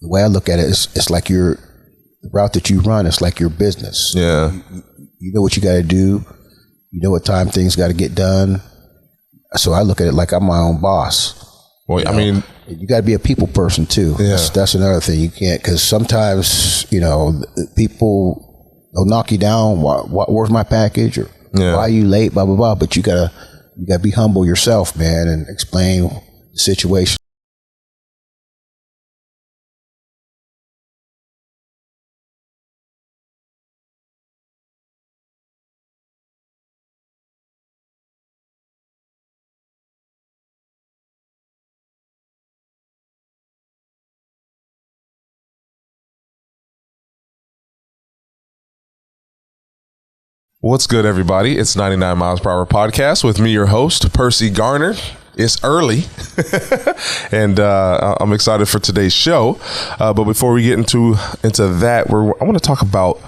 the way I look at it is, it's like the route that you run, it's like your business. Yeah. You know what you got to do. You know what time things got to get done. So I look at it like I'm my own boss. Well, I mean, you got to be a people person too. Yeah. That's another thing. You can't, because sometimes, people, they'll knock you down. Where's my package? Or why are you late? Blah, blah, blah. But you gotta be humble yourself, man, and explain the situation. What's good, everybody? It's 99 Miles Per Hour Podcast with me, your host, Percy Garner. It's early, and I'm excited for today's show. But before we get into that, I want to talk about,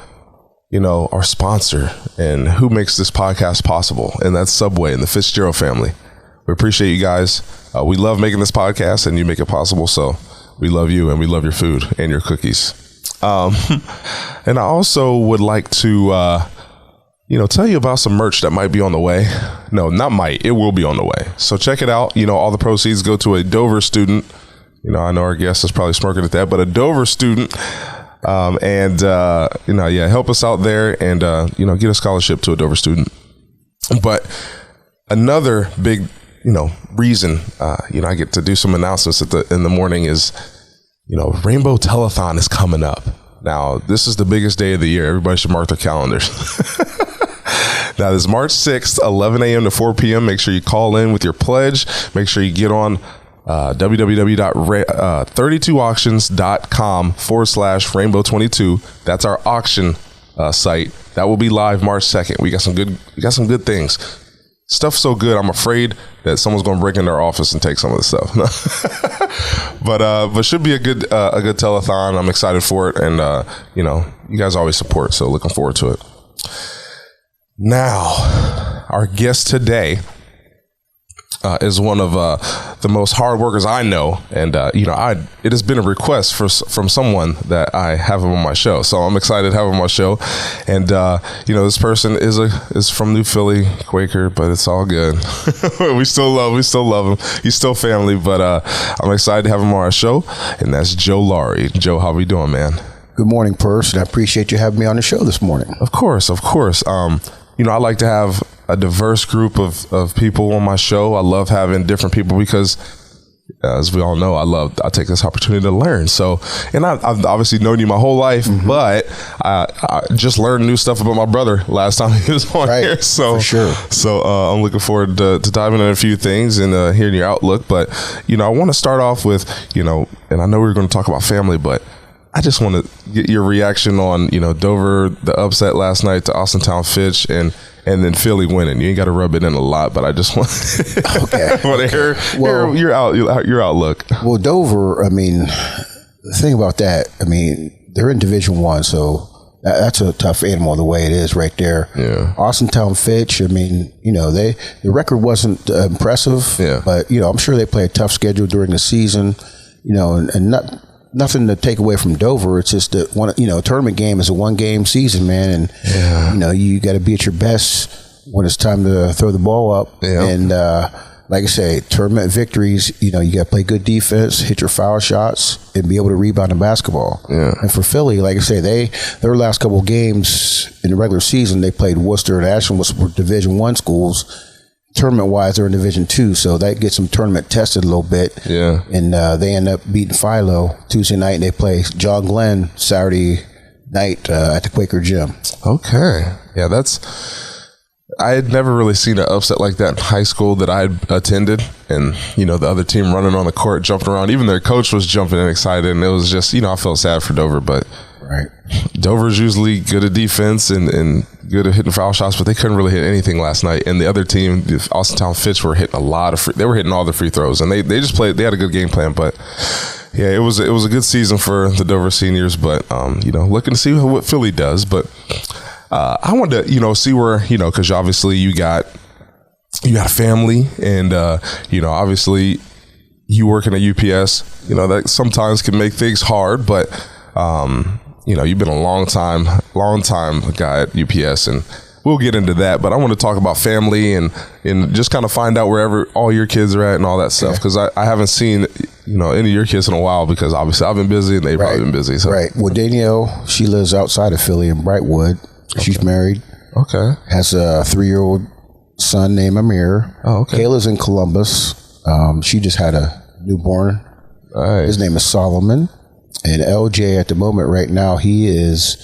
our sponsor and who makes this podcast possible, and that's Subway and the Fitzgerald family. We appreciate you guys. We love making this podcast, and you make it possible, so we love you, and we love your food and your cookies. And I also would like to... tell you about some merch that might be on the way. No, not might. It will be on the way. So check it out. All the proceeds go to a Dover student. I know our guest is probably smirking at that, but a Dover student. Help us out there and, get a scholarship to a Dover student. But another big, reason, I get to do some announcements in the morning is, Rainbow Telethon is coming up. Now, this is the biggest day of the year. Everybody should mark their calendars. Now, this is March 6th, 11 a.m. to 4 p.m. Make sure you call in with your pledge. Make sure you get on www.32auctions.com/rainbow22. That's our auction site. That will be live March 2nd. We got some good things. Stuff's so good, I'm afraid that someone's going to break into our office and take some of the stuff. But should be a good telethon. I'm excited for it, and you guys always support, so looking forward to it. Now, our guest today is one of the most hard workers I know, and it has been a request from someone that I have him on my show, so I'm excited to have him on my show. And this person is from New Philly, Quaker, but it's all good. we still love him. He's still family, but I'm excited to have him on our show, and that's Joe Laurie. Joe, how we doing, man? Good morning, Purse, and I appreciate you having me on the show this morning. Of course. I like to have a diverse group of people on my show. I love having different people because, as we all know, I take this opportunity to learn. So, and I've obviously known you my whole life, but I just learned new stuff about my brother last time he was on here. So, for sure. So I'm looking forward to diving in a few things and hearing your outlook. But, I want to start off with, and I know we're going to talk about family, but I just want to get your reaction on, Dover, the upset last night to Austintown Fitch, and then Philly winning. You ain't got to rub it in a lot, but I just want to hear your outlook. Well, Dover, the thing about that, they're in Division I, so that's a tough animal the way it is right there. Yeah. Austintown Fitch, the record wasn't impressive, but, I'm sure they play a tough schedule during the season, and nothing to take away from Dover. It's just that a tournament game is a 1-game season, man, and you got to be at your best when it's time to throw the ball up. Yeah. And like I say, tournament victories, you got to play good defense, hit your foul shots, and be able to rebound the basketball. Yeah. And for Philly, like I say, their last couple of games in the regular season, they played Worcester and Ashland, which were Division I schools. Tournament-wise, they're in Division II, so that gets them tournament tested a little bit. Yeah. And they end up beating Philo Tuesday night, and they play John Glenn Saturday night at the Quaker Gym. Okay. Yeah, I had never really seen an upset like that in high school that I had attended. And, the other team running on the court, jumping around. Even their coach was jumping and excited, and it was just, I felt sad for Dover, but right. Dover's usually good at defense and good at hitting foul shots, but they couldn't really hit anything last night. And the other team, the Austintown Fitch, were hitting they were hitting all the free throws, and they just played. They had a good game plan, but yeah, it was a good season for the Dover seniors. But looking to see what Philly does. But I wanted to see where because obviously you got a family, and obviously you working at UPS, you know, that sometimes can make things hard, but, you know, you've been a long time guy at UPS, and we'll get into that. But I want to talk about family and just kind of find out wherever all your kids are at and all that stuff. Because I haven't seen, you know, any of your kids in a while, because obviously I've been busy and they've probably been busy. So. Right. Well, Danielle, she lives outside of Philly in Brightwood. Okay. She's married. Okay. Has a 3-year-old son named Amir. Oh, okay. Kayla's in Columbus. She just had a newborn. Nice. His name is Solomon. And LJ at the moment right now, he's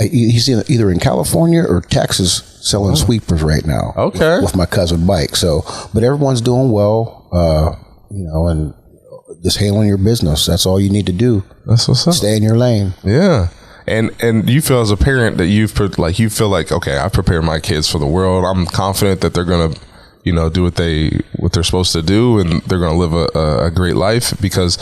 either in California or Texas selling sweepers right now. Okay. With my cousin Mike. So, but everyone's doing well, you know, and just handling your business. That's all you need to do. That's what's up. Stay in your lane. Yeah. And you feel as a parent that you feel like, okay, I prepared my kids for the world. I'm confident that they're going to, you know, do what they're supposed to do, and they're going to live a great life, because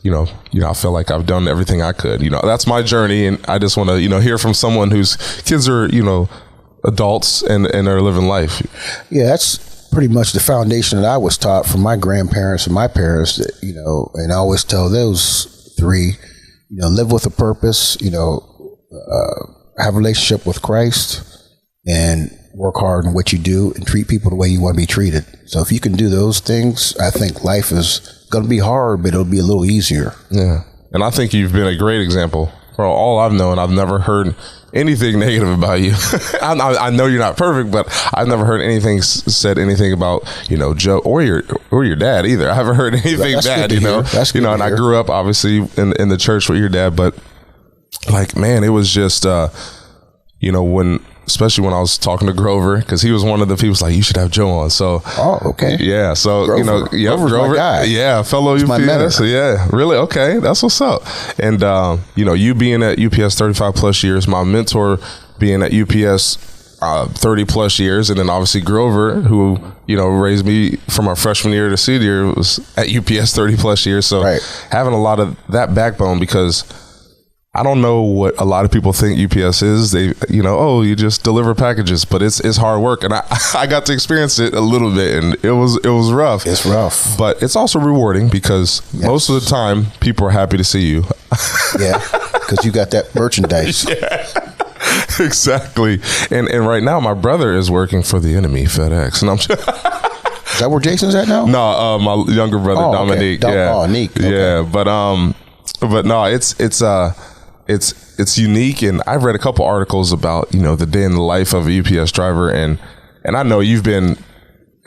you know, I feel like I've done everything I could. You know, that's my journey, and I just want to, you know, hear from someone whose kids are, you know, adults and are living life. Yeah, that's pretty much the foundation that I was taught from my grandparents and my parents. That, you know, and I always tell those three, you know, live with a purpose. You know, have a relationship with Christ, and work hard in what you do, and treat people the way you want to be treated. So if you can do those things, I think life is going to be hard, but it'll be a little easier. Yeah. And I think you've been a great example. For all I've known, I've never heard anything negative about you. I know you're not perfect, but I've never heard anything said anything about, you know, Joe or your dad either. I haven't heard anything bad, you know. That's you know, and I grew up obviously in the church with your dad, but like, man, it was just you know, especially when I was talking to Grover, because he was one of the people like, you should have Joe on. So, okay. Yeah. So, Grover. you know, Grover, my guy. Yeah. Fellow UPS. So, yeah. Really? Okay. That's what's up. And, you know, you being at UPS 35 plus years, my mentor being at UPS 30 plus years. And then obviously Grover, who, you know, raised me from our freshman year to senior year, was at UPS 30 plus years. So having a lot of that backbone, because I don't know what a lot of people think UPS is. They, you know, oh, you just deliver packages, but it's hard work, and I got to experience it a little bit, and it was rough. It's rough, but it's also rewarding, because most of the time people are happy to see you. Yeah, because you got that merchandise. Yeah. Exactly. And right now my brother is working for the enemy, FedEx, and I'm just Is that where Jason's at now? No, my younger brother Dominique. Okay. Yeah, Nick. Okay. Yeah, but no, it's unique, and I've read a couple articles about, you know, the day in the life of a UPS driver, and I know you've been.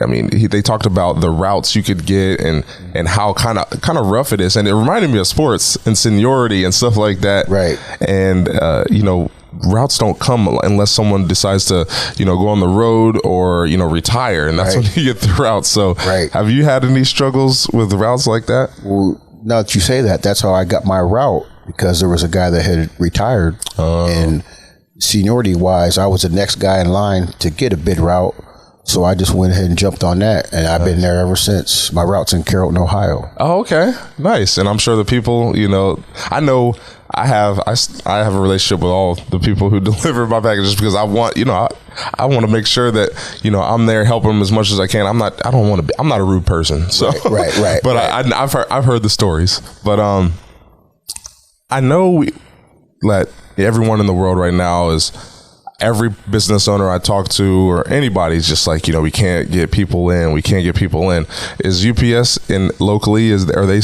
I mean, they talked about the routes you could get and how kind of rough it is, and it reminded me of sports and seniority and stuff like that. Right. And you know, routes don't come unless someone decides to, you know, go on the road or, you know, retire, and that's when you get the routes. So, have you had any struggles with routes like that? Well, now that you say that, that's how I got my route, because there was a guy that had retired, and seniority wise, I was the next guy in line to get a bid route. So I just went ahead and jumped on that, and I've been there ever since. My route's in Carrollton, Ohio. Oh, okay. Nice. And I'm sure the people, you know I have a relationship with all the people who deliver my packages, because I want, you know, I want to make sure that, you know, I'm there helping them as much as I can. I'm not a rude person. So right. But I've heard the stories. But I know that everyone in the world right now is, every business owner I talk to or anybody's just like, you know, we can't get people in. Is UPS locally, are they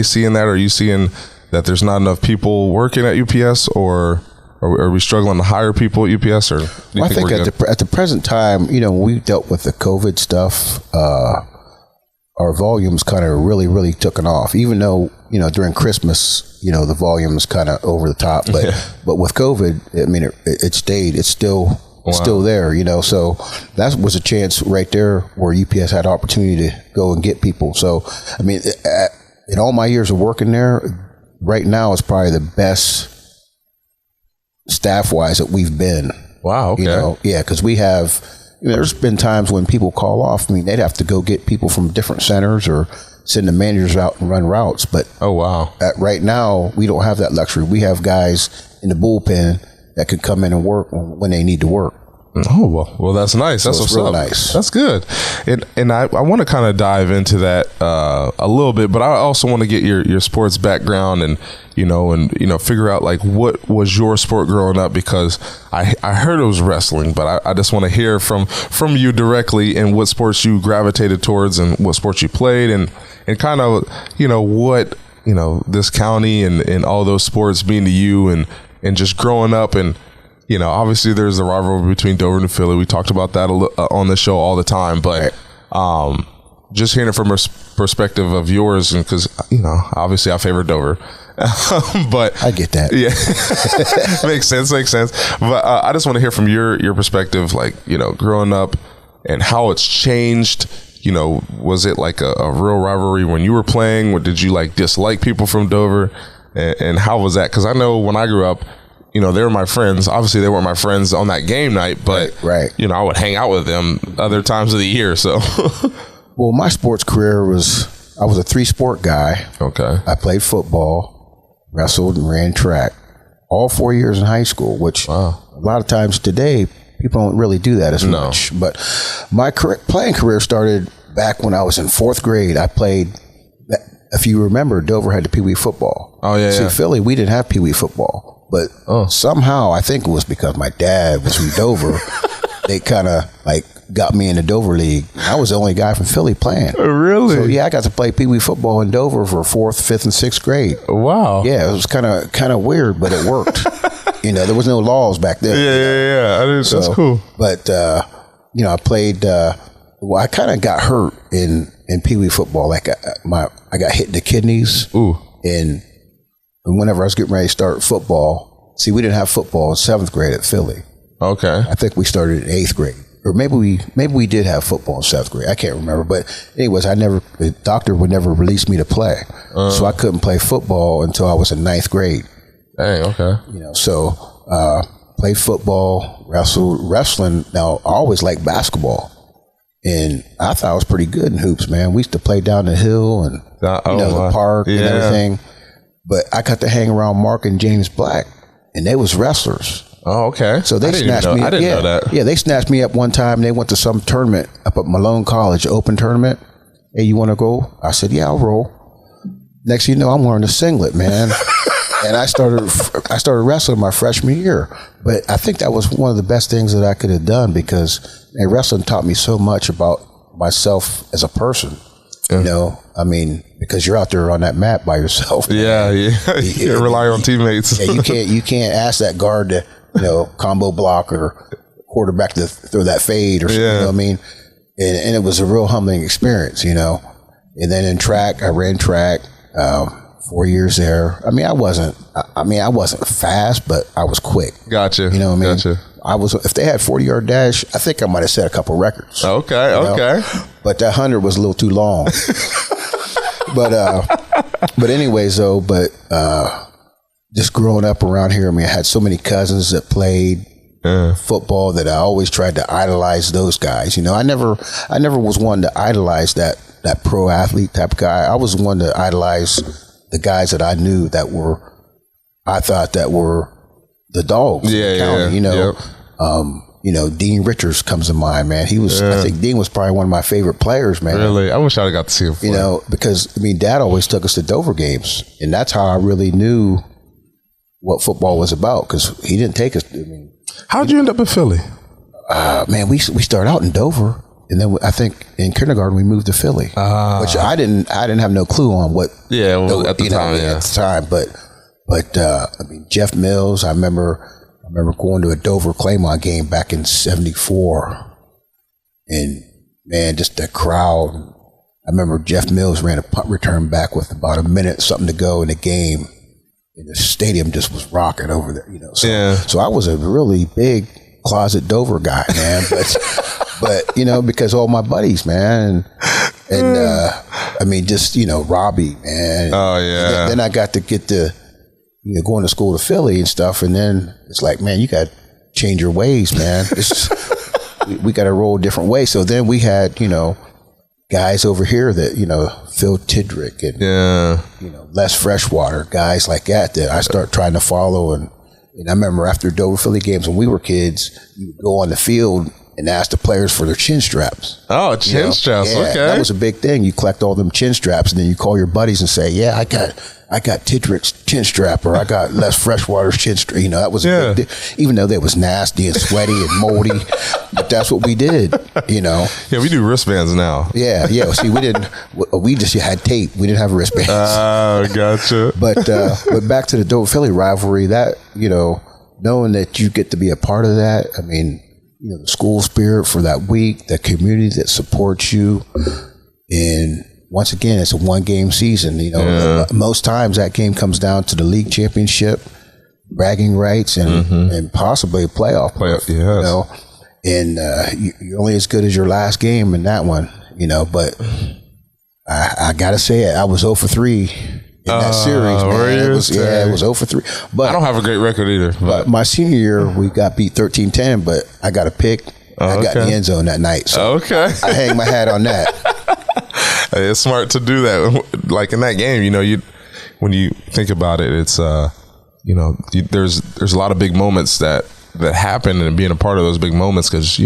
seeing that? Are you seeing that there's not enough people working at UPS, or are we struggling to hire people at UPS? Or I think at the present time, you know, when we dealt with the COVID stuff, our volumes kind of really took off, even though, you know, during Christmas, you know, the volume's kind of over the top, but with COVID, I mean, it stayed. It's still there, you know. So that was a chance right there where UPS had opportunity to go and get people. So, I mean, in all my years of working there, right now is probably the best staff-wise that we've been. Wow. Okay. You know, yeah, because we have. You know, there's been times when people call off. I mean, they'd have to go get people from different centers or send the managers out and run routes. But right now, we don't have that luxury. We have guys in the bullpen that could come in and work when they need to work. Oh, well, that's nice. That's what's up. Nice. That's good. And I want to kind of dive into that a little bit, but I also want to get your sports background and figure out like what was your sport growing up, because I heard it was wrestling, but I just want to hear from you directly and what sports you gravitated towards and what sports you played and kind of, what, this county and all those sports mean to you and just growing up. And obviously there's a rivalry between Dover and Philly. We talked about that on the show all the time, but just hearing it from a perspective of yours, and because obviously I favor Dover, but I get that. Yeah, makes sense. But I just want to hear from your perspective, like growing up and how it's changed. Was it like a real rivalry when you were playing? Or did you like dislike people from Dover? And how was that? Because I know when I grew up, they were my friends. Obviously, they weren't my friends on that game night, but right. I would hang out with them other times of the year. So, well, my sports career I was a 3-sport guy. Okay, I played football, wrestled, and ran track all 4 years in high school. Which a lot of times today people don't really do that as much. But my playing career started back when I was in 4th grade. I played. If you remember, Dover had the Pee Wee football. Oh yeah. See, Philly, we didn't have Pee Wee football. But somehow, I think it was because my dad was from Dover, they kind of like got me in the Dover League. I was the only guy from Philly playing. Oh, really? So yeah, I got to play Pee Wee football in Dover for 4th, 5th, and 6th grade. Wow. Yeah, it was kind of weird, but it worked. There was no laws back then. Yeah. That's cool. But I played. I kind of got hurt in Pee Wee football. Like I got hit in the kidneys. Ooh. And whenever I was getting ready to start football, see, we didn't have football in 7th grade at Philly. Okay. I think we started in 8th grade. Or maybe we did have football in 7th grade. I can't remember. But anyways, the doctor would never release me to play. So I couldn't play football until I was in 9th grade. Dang, okay. So played football, wrestling. Now, I always liked basketball. And I thought I was pretty good in hoops, man. We used to play down the hill and the park and everything. But I got to hang around Mark and James Black, and they was wrestlers. Oh, okay. So they snatched me up. I didn't know that. Yeah, they snatched me up one time. They went to some tournament up at Malone College, open tournament. Hey, you want to go? I said, yeah, I'll roll. Next thing you know, I'm wearing a singlet, man. And I started wrestling my freshman year. But I think that was one of the best things that I could have done, because wrestling taught me so much about myself as a person. Because you're out there on that mat by yourself. Man. Yeah. You rely on teammates. Yeah, you can't ask that guard to, combo block or quarterback to throw that fade or something. You know what I mean? And it was a real humbling experience, And then in track, I ran track 4 years there. I wasn't fast, but I was quick. Gotcha. You know what I mean? Gotcha. If they had 40-yard dash, I think I might have set a couple records. Okay. But that 100 was a little too long. But anyways, though, just growing up around here, I had so many cousins that played football that I always tried to idolize those guys. I never was one to idolize that pro athlete type of guy. I was one to idolize the guys that I knew I thought were the dogs. Yeah. Dean Richards comes to mind, man. I think Dean was probably one of my favorite players, man. Really? I wish I'd got to see him play. Because Dad always took us to Dover games, and that's how I really knew what football was about, because he didn't take us. How'd you end up in Philly? Man, we started out in Dover, and then I think in kindergarten we moved to Philly, which I didn't have no clue on what. Yeah, at the time, but Jeff Mills. I remember going to a Dover Claymont game back in '74, and man, just the crowd. I remember Jeff Mills ran a punt return back with about a minute something to go in the game, and the stadium just was rocking over there. So I was a really big closet Dover guy, man. But because all my buddies, man, and just Robbie, man. Oh yeah. Then I got to get to going to school to Philly and stuff, and then it's like, man, you got to change your ways, man. We got to roll a different way. So then we had guys over here that Phil Tidrick and Les Freshwater, guys like that I start trying to follow, and And I remember after Dover Philly games when we were kids, you would go on the field and ask the players for their chin straps. Oh, chin straps. Yeah, okay. That was a big thing. You collect all them chin straps, and then you call your buddies and say, "Yeah, I got Tidrick's chin strap, or I got Les Freshwater's chin strap." That was a big deal. Even though they was nasty and sweaty and moldy, but that's what we did. Yeah, we do wristbands now. Yeah. See, we didn't. We just had tape. We didn't have wristbands. Oh, gotcha. But back to the Dover Philly rivalry. That knowing that you get to be a part of that. I mean, the school spirit for that week, the community that supports you, and once again, it's a 1-game season. Most times that game comes down to the league championship, bragging rights, and possibly a playoff. Yes. And you're only as good as your last game in that one. But I gotta say it, I was 0 for 3 in that series. Man. It was 0 for 3. But I don't have a great record either. But my senior year, we got beat 13-10, but I got a pick. I got in the end zone that night. So I hang my hat on that. Hey, it's smart to do that. Like in that game, when you think about it, it's there's a lot of big moments that happen, and being a part of those big moments, because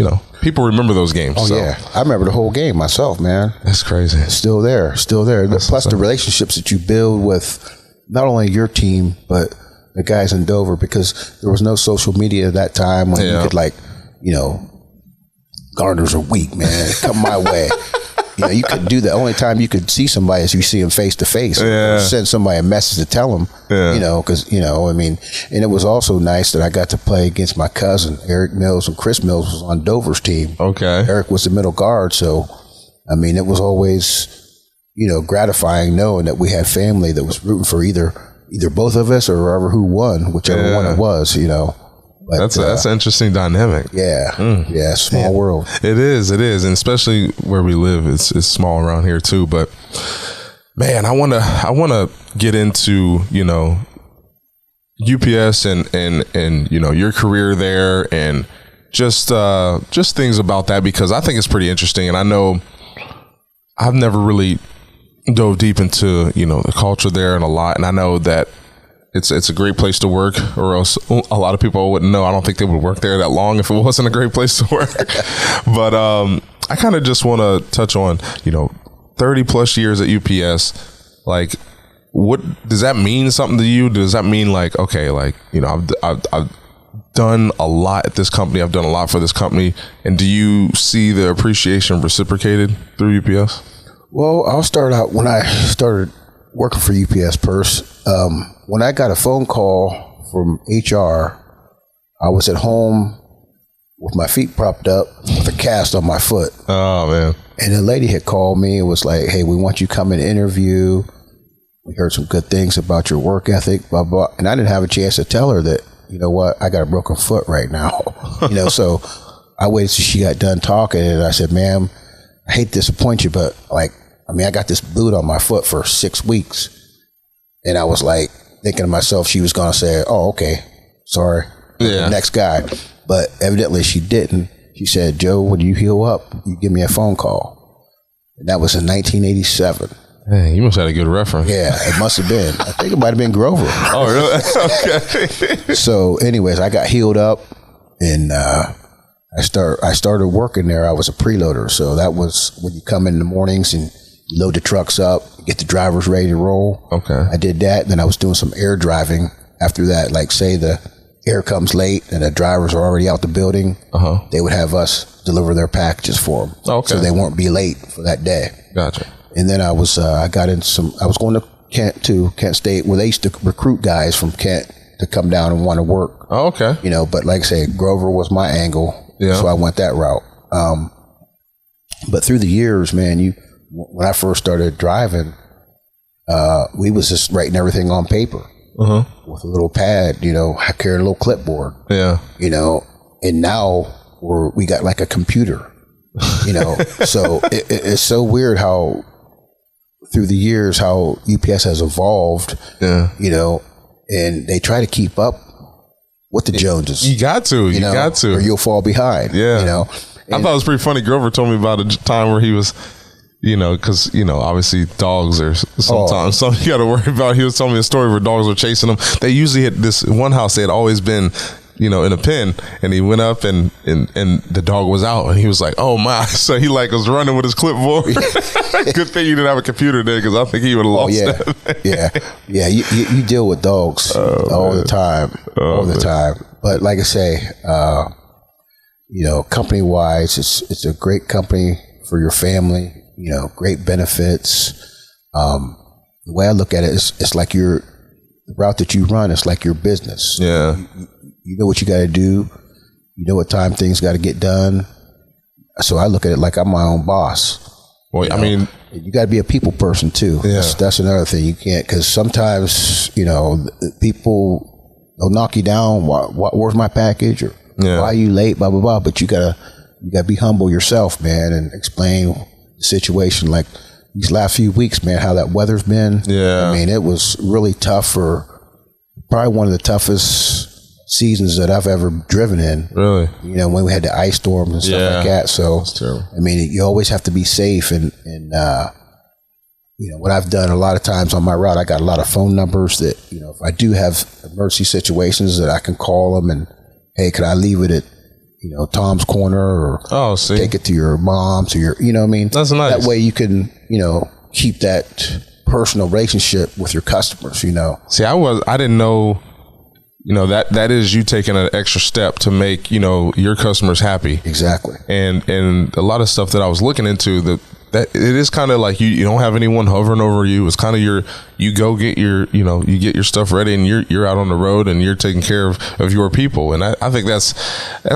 people remember those games. Oh, yeah, I remember the whole game myself, man. That's crazy. It's still there. Plus the relationships that you build with not only your team but the guys in Dover, because there was no social media at that time when you could Garners are weak, man. Come my way. You couldn't do that. The only time you could see somebody is you see them face to face. Or send somebody a message to tell them, because, and it was also nice that I got to play against my cousin, Eric Mills, and Chris Mills was on Dover's team. Okay. Eric was the middle guard. So, it was always, gratifying knowing that we had family that was rooting for either both of us or whoever who won, whichever one it was, But, that's an interesting dynamic. Yeah, small world. It is, and especially where we live, it's small around here too. But man, I wanna get into UPS and your career there, and just things about that, because I think it's pretty interesting, and I know I've never really dove deep into the culture there and a lot, and I know that it's a great place to work, or else a lot of people wouldn't know. I don't think they would work there that long if it wasn't a great place to work. But I kind of just want to touch on 30 plus years at UPS. Like, what does that mean? Something to you? Does that mean I've done a lot at this company. I've done a lot for this company. And do you see the appreciation reciprocated through UPS? Well, I'll start out when I started working for UPS Purse. When I got a phone call from HR, I was at home with my feet propped up with a cast on my foot. Oh, man. And the lady had called me and was like, "Hey, we want you to come and interview. We heard some good things about your work ethic, blah, blah." And I didn't have a chance to tell her that, I got a broken foot right now. So I waited till she got done talking, and I said, "Ma'am, I hate to disappoint you, but I got this boot on my foot for 6 weeks." And I was thinking to myself, she was going to say, "Oh, okay, sorry, the next guy." But evidently she didn't. She said, "Joe, when you heal up, you give me a phone call." And that was in 1987. Hey, you must have had a good reference. Yeah, it must have been. I think it might have been Grover. Oh, really? Okay. So anyways, I got healed up, and I started working there. I was a preloader. So that was when you come in the mornings and load the trucks up, get the drivers ready to roll. Okay. I did that. Then I was doing some air driving after that. Say the air comes late and the drivers are already out the building. They would have us deliver their packages for them. Okay. So they won't be late for that day. Gotcha. And then I was going to Kent State, where they used to recruit guys from Kent to come down and want to work. Oh, okay. But like I say, Grover was my angle. Yeah. So I went that route. But through the years, man, when I first started driving, we was just writing everything on paper with a little pad, I carried a little clipboard, and now we got like a computer, so it's so weird how through the years, how UPS has evolved, and they try to keep up with the Joneses. You got to, or you'll fall behind, I thought it was pretty funny. Grover told me about a time where he was You know, because, you know, obviously dogs are sometimes something you got to worry about. He was telling me a story where dogs were chasing them. They usually hit this one house. They had always been, you know, in a pen, and he went up and the dog was out, and he was like, oh my. So he like was running with his clipboard. Good thing you didn't have a computer there, because I think he would have lost that. Yeah. You deal with dogs all the time. But like I say, you know, company wise, it's a great company for your family. You know, great benefits. The way I look at it is, it's like the route that you run. It's like your business. Yeah. You know what you got to do. You know what time things got to get done. So I look at it like I'm my own boss. Well, I mean, you got to be a people person too. Yeah. That's another thing. You can't, because sometimes, you know, people, they'll knock you down. Where's my package? Or why are you late? Blah, blah, blah. But you gotta be humble yourself, man, and explain the situation. Like these last few weeks, man, how that weather's been. Yeah. I mean, it was really tough, for probably one of the toughest seasons that I've ever driven in. Really? You know, when we had the ice storms and stuff like that. So, that's terrible. I mean, you always have to be safe. And you know, what I've done a lot of times on my route, I got a lot of phone numbers that, you know, if I do have emergency situations, that I can call them and, hey, could I leave it at, you know, Tom's Corner, or take it to your mom, to your, you know what I mean? That's nice. That way you can, you know, keep that personal relationship with your customers, you know. See, I didn't know, you know, that is you taking an extra step to make, you know, your customers happy. Exactly. And a lot of stuff that I was looking into, that it is kind of like you don't have anyone hovering over you. It's kind of you go get your, you know, you get your stuff ready, and you're out on the road, and you're taking care of your people. And I think that's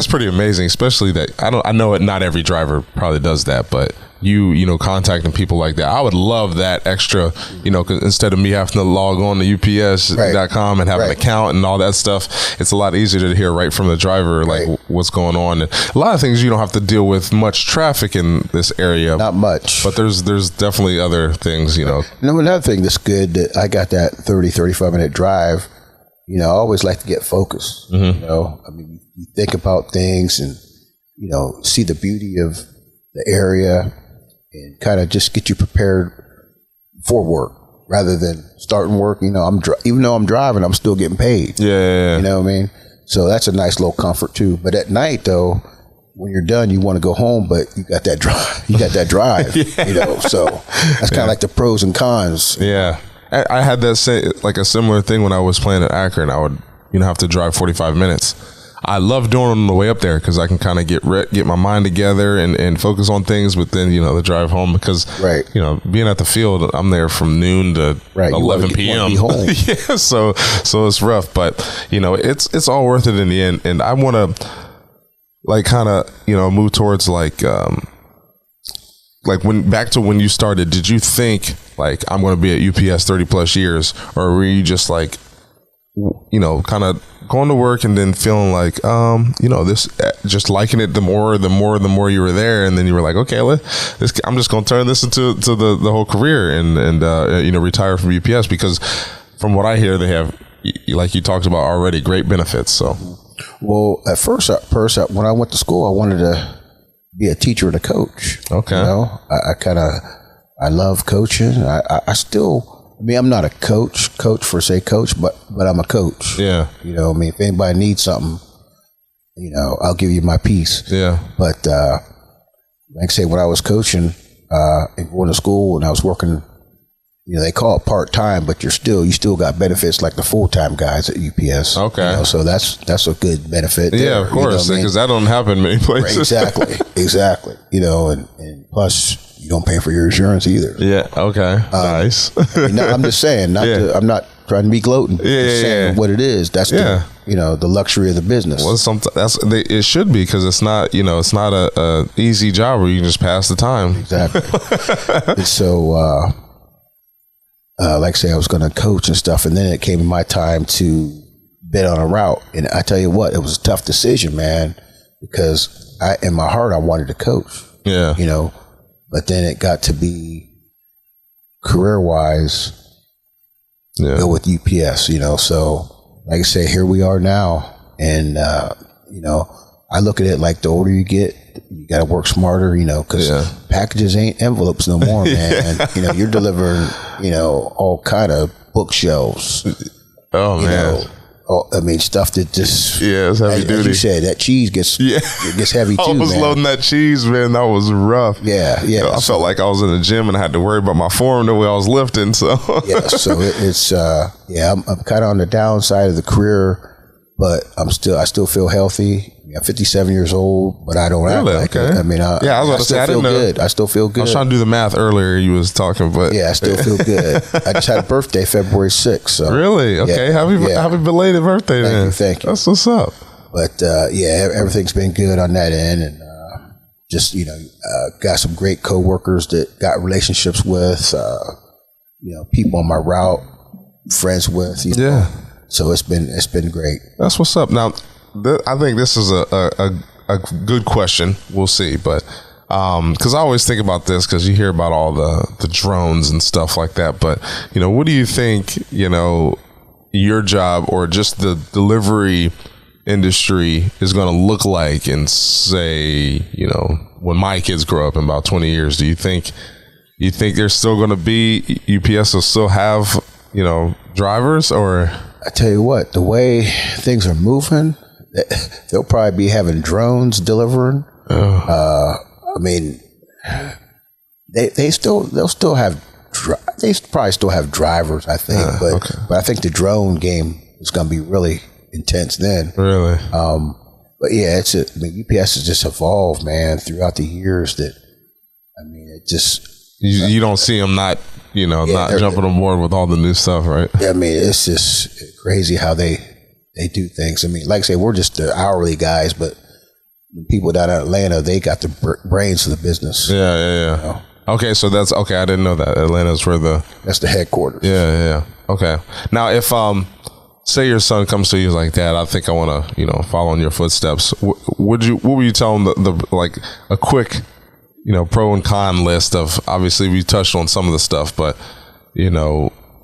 pretty amazing, especially that I know not every driver probably does that, but you know, contacting people like that. I would love that extra, you know, 'cause instead of me having to log on to UPS.com and have an account and all that stuff, it's a lot easier to hear right from the driver, like what's going on. And a lot of things you don't have to deal with much traffic in this area. Not much. But there's definitely other things, you know. And another thing that's good, that I got that 35 minute drive, you know, I always like to get focused. Mm-hmm. You know, I mean, you think about things and, you know, see the beauty of the area, and kind of just get you prepared for work, rather than starting work. You know, even though I'm driving, I'm still getting paid. Yeah. You know what I mean? So that's a nice little comfort too. But at night though, when you're done, you want to go home, but you got that drive. You know, so that's kind of like the pros and cons. Yeah. I had like a similar thing when I was playing at Akron. I would, you know, have to drive 45 minutes. I love doing it on the way up there, because I can kind of get my mind together and focus on things. But then, you know, the drive home, because, you know, being at the field, I'm there from noon to 11 p.m. You wanna be home. Yeah, so it's rough, but, you know, it's all worth it in the end. And I want to, like, kind of, you know, move towards like back to when you started. Did you think like, I'm going to be at UPS 30 plus years, or were you just like, you know, kind of going to work and then feeling like, you know, this, just liking it the more you were there, and then you were like, okay, I'm just going to turn this into the whole career and you know, retire from UPS, because from what I hear, they have, like you talked about already, great benefits. So, well, at first, when I went to school, I wanted to be a teacher and a coach. Okay, you know, I love coaching. I still. I mean, I'm not a coach for say coach, but I'm a coach. Yeah. You know, I mean, if anybody needs something, you know, I'll give you my piece. Yeah. But like I say, when I was coaching and going to school, and I was working, you know, they call it part time, but you still got benefits like the full time guys at UPS. Okay. You know, so that's a good benefit. Yeah, of course, because that don't happen many places. Exactly. You know, and plus, you don't pay for your insurance either. Yeah. Okay. Nice. I'm just saying. I'm not trying to be gloating. Yeah. What it is. That's the, you know, the luxury of the business. Well, it should be, because it's not, you know, it's not a easy job where you can just pass the time. Exactly. And so, like I say, I was going to coach and stuff, and then it came my time to bid on a route, and I tell you what, it was a tough decision, man, because in my heart I wanted to coach. Yeah. You know. But then it got to be career-wise, go with UPS, you know. So, like I say, here we are now. And, you know, I look at it like the older you get, you got to work smarter, because packages ain't envelopes no more, man. You're delivering, all kind of bookshelves. Oh, man. Stuff that just it's heavy duty. As you said, that cheese gets heavy too. I was loading that cheese, man. That was rough. Yeah. I felt like I was in the gym and I had to worry about my form the way I was lifting. So so it's I'm kind of on the downside of the career, but I still feel healthy. I'm 57 years old, but I don't act like it. I mean, I was about to say, I still feel good. I still feel good. I was trying to do the math earlier. You was talking, but I still feel good. I just had a birthday February 6th. So really, okay. Happy belated birthday, then. Thank you. That's what's up. But everything's been good on that end, and just got some great coworkers that got relationships with, people on my route, friends with. So it's been great. That's what's up. Now, I think this is a good question. We'll see, but because I always think about this because you hear about all the drones and stuff like that. But what do you think? Your job or just the delivery industry is going to look like in, say, when my kids grow up in about 20 years? Do you think there's still going to be UPS will still have drivers? Or I tell you what, the way things are moving, they'll probably be having drones delivering. They'll probably still have drivers, I think, but I think the drone game is going to be really intense then. Really? But UPS has just evolved, man, throughout the years. It just you don't see them not jumping on board with all the new stuff, right? It's just crazy how they do things. Like I say, we're just the hourly guys, but the people down in Atlanta, they got the brains of the business. Yeah. Okay, so that's okay. I didn't know that Atlanta's where that's the headquarters. Yeah. Okay. Now, if say your son comes to you like, Dad, I think I want to follow in your footsteps. What would you tell him the like a quick pro and con list of? Obviously, we touched on some of the stuff, but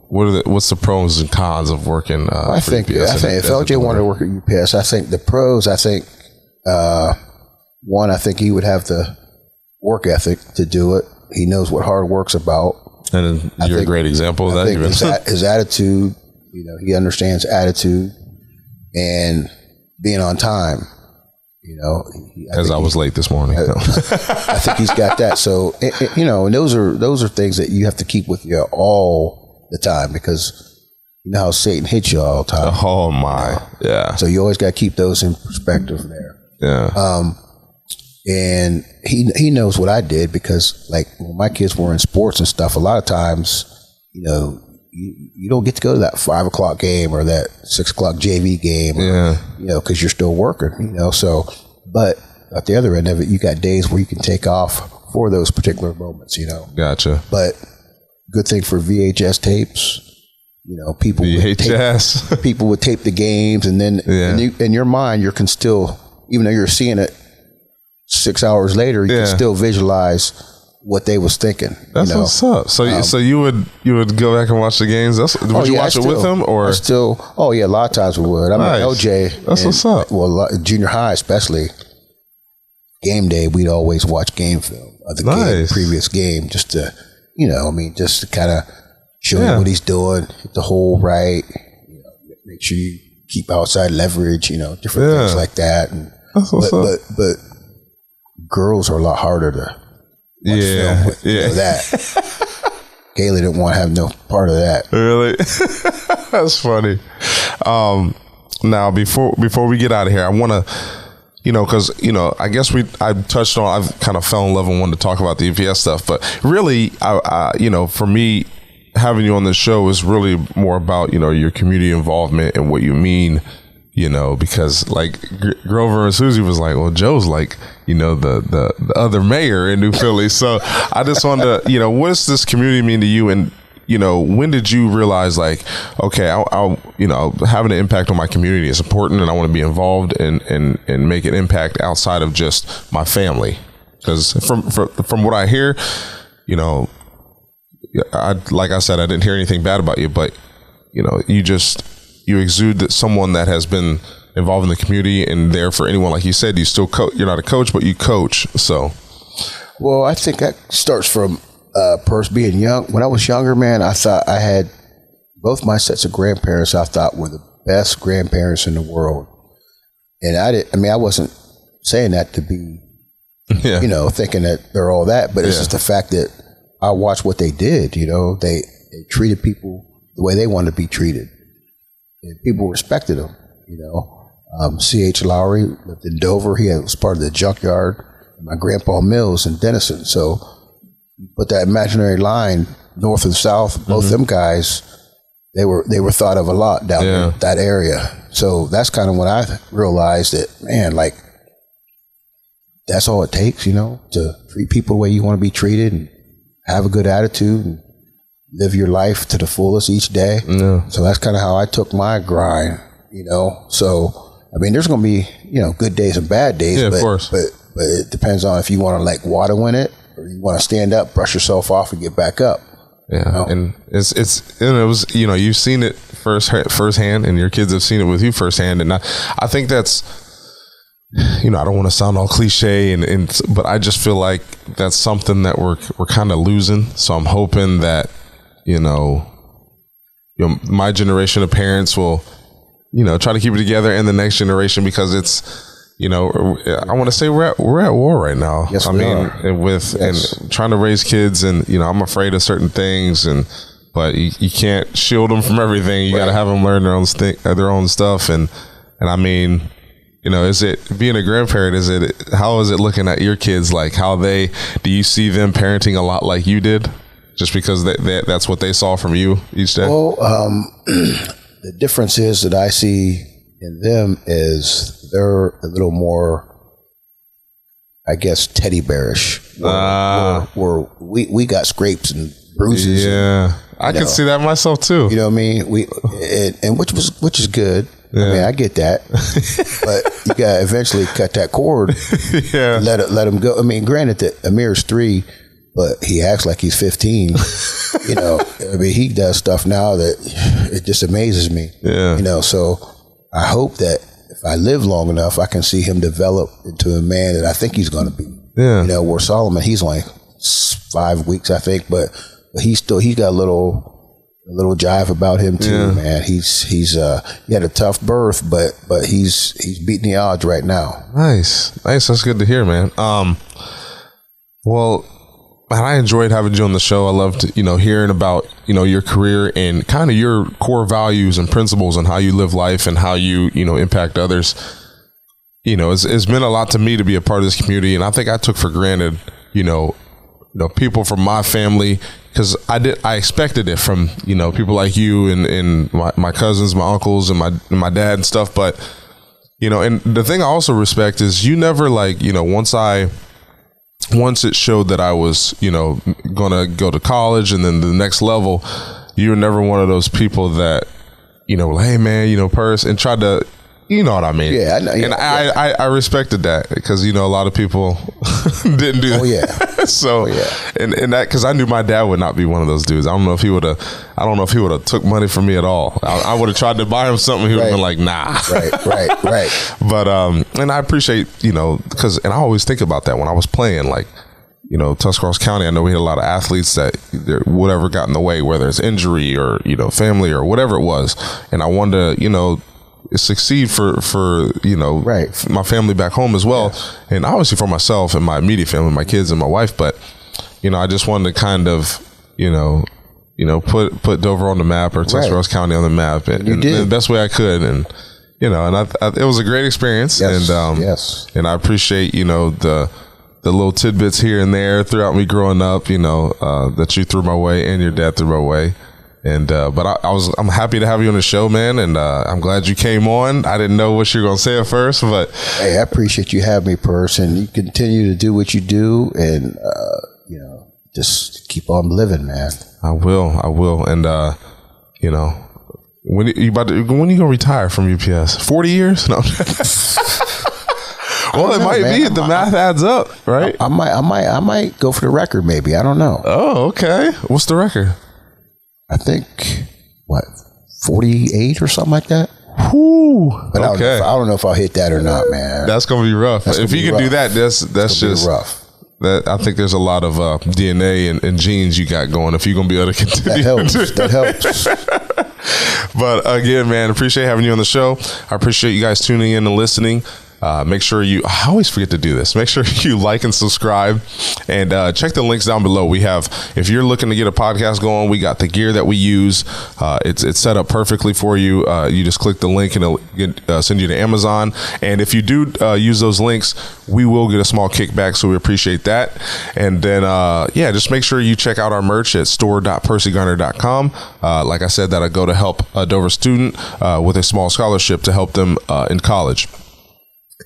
what's the pros and cons of working? I think if LJ wanted to work at UPS, I think the pros. One, I think he would have the work ethic to do it. He knows what hard work's about, and you're a great example of that. I think his attitude, he understands attitude and being on time. I was late this morning. I think he's got that. So and those are things that you have to keep with you all the time, because how Satan hits you all the time. Oh my, yeah. So you always got to keep those in perspective there. Yeah. And he knows what I did, because like when my kids were in sports and stuff, a lot of times, you don't get to go to that 5 o'clock game or that 6 o'clock JV game, because you're still working, so, but at the other end of it, you got days where you can take off for those particular moments, Gotcha. But good thing for VHS tapes, people would tape the games, and then in your mind, you can still, even though you're seeing it 6 hours later, you can still visualize what they was thinking. That's what's up. So you would go back and watch the games. Would you watch it with them, or a lot of times we would. LJ. That's what's up. Well, junior high especially, game day, we'd always watch game film of the previous game, just to just to kind of show him what he's doing, hit the hole right, make sure you keep outside leverage, different things like that. And but girls are a lot harder to watch film with, that. Kaylee didn't want to have no part of that. Really? That's funny. Now, before we get out of here, I want to, because, I guess I touched on, I've kind of fell in love and wanted to talk about the UPS stuff, but really, for me, having you on the show is really more about, your community involvement and what you mean, because like Grover and Susie was like, well, Joe's like, the other mayor in New Philly. So I just wanted to, what does this community mean to you? And, when did you realize like, okay, I'll having an impact on my community is important, and I want to be involved and make an impact outside of just my family? Because from what I hear, like I said, I didn't hear anything bad about you, but you exude that someone that has been involved in the community and there for anyone. Like you said, you still you're not a coach, but you coach. So, well, I think that starts from being young. When I was younger, man, I thought I had both my sets of grandparents. I thought were the best grandparents in the world, and I wasn't saying that to be, thinking that they're all that, but it's just the fact that I watched what they did. They treated people the way they wanted to be treated, and people respected them. C.H. Lowry lived in Dover. He was part of the junkyard. My grandpa Mills in Denison. So you put that imaginary line north and south. Both them guys, they were thought of a lot down in that area. So that's kind of when I realized that, man, like that's all it takes, to treat people the way you want to be treated and have a good attitude and live your life to the fullest each day. Yeah. So that's kind of how I took my grind, So I mean, there's going to be, good days and bad days. Yeah, of course. But it depends on if you want to like water in it or you want to stand up, brush yourself off, and get back up. Yeah, and it was you've seen it firsthand, and your kids have seen it with you firsthand, and I think that's I don't want to sound all cliche, but I just feel like that's something that we're kind of losing. So I'm hoping that my generation of parents will try to keep it together, and the next generation, because it's, I want to say we're at war right now. Yes, and trying to raise kids, and I'm afraid of certain things, but you can't shield them from everything. You got to have them learn their own stuff, and I mean, is it being a grandparent? How is it looking at your kids? Like do you see them parenting a lot like you did, just because that's what they saw from you each day? Well, the difference is that I see in them is they're a little more, I guess, teddy bearish. Where we got scrapes and bruises. Yeah, I can see that myself too. You know what I mean? And which is good. Yeah. I mean, I get that, but you got to eventually cut that cord. Yeah, let him go. I mean, granted that Amir's 3. But he acts like he's 15. I mean, he does stuff now that it just amazes me. Yeah. So I hope that if I live long enough, I can see him develop into a man that I think he's going to be. Yeah. Where Solomon, he's only 5 weeks, I think, but he's got a little jive about him too, man. He had a tough birth, but he's beating the odds right now. Nice. That's good to hear, man. Well, I enjoyed having you on the show. I loved, hearing about, your career and kind of your core values and principles and how you live life and how you, impact others. It's meant a lot to me to be a part of this community. And I think I took for granted, people from my family, because I expected it from, people like you and my cousins, my uncles and my dad and stuff. But, and the thing I also respect is you never once it showed that I was, gonna go to college and then the next level, you were never one of those people that, hey man, purse, and tried to, you know what I mean? Yeah, I know. Yeah, and I respected that because, a lot of people didn't do that. Oh yeah. So, and that, cause I knew my dad would not be one of those dudes. I don't know if he would have took money from me at all. I would have tried to buy him something. He would have been like, nah. Right. But, and I appreciate, cause, and I always think about that when I was playing, like, Tuscarawas County, I know we had a lot of athletes that whatever got in the way, whether it's injury or, family or whatever it was. And I wanted to, succeed for my family back home as well, and obviously for myself and my immediate family, my kids and my wife. But I just wanted to kind of put Dover on the map, or Tuscarawas County on the map, and the best way I could. And it was a great experience. Yes. And and I appreciate the little tidbits here and there throughout me growing up, that you threw my way and your dad threw my way. And but I'm happy to have you on the show, man, and I'm glad you came on. I didn't know what you were gonna say at first, but hey, I appreciate you having me, Purse, and you continue to do what you do, and just keep on living, man. I will, and when you gonna retire from UPS? 40 years? No. Well, it might be. The math adds up, right? I might go for the record, maybe. I don't know. Oh, okay. What's the record? I think 48 or something like that. Whoo! But okay. I don't know if I'll hit that or not, man. That's gonna be rough. If you can do that, that's just rough. I think there's a lot of DNA and genes you got going. If you're gonna be able to continue, that helps. But again, man, appreciate having you on the show. I appreciate you guys tuning in and listening. Make sure I always forget to do this. Make sure you like and subscribe, and check the links down below. We have, if you're looking to get a podcast going, we got the gear that we use. It's set up perfectly for you. You just click the link and it'll send you to Amazon. And if you do use those links, we will get a small kickback. So we appreciate that. And then, just make sure you check out our merch at store.percygarner.com. Like I said, that'll go to help a Dover student with a small scholarship to help them in college.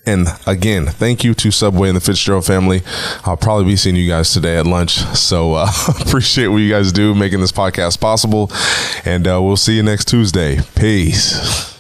And again, thank you to Subway and the Fitzgerald family. I'll probably be seeing you guys today at lunch. So appreciate what you guys do making this podcast possible. And we'll see you next Tuesday. Peace.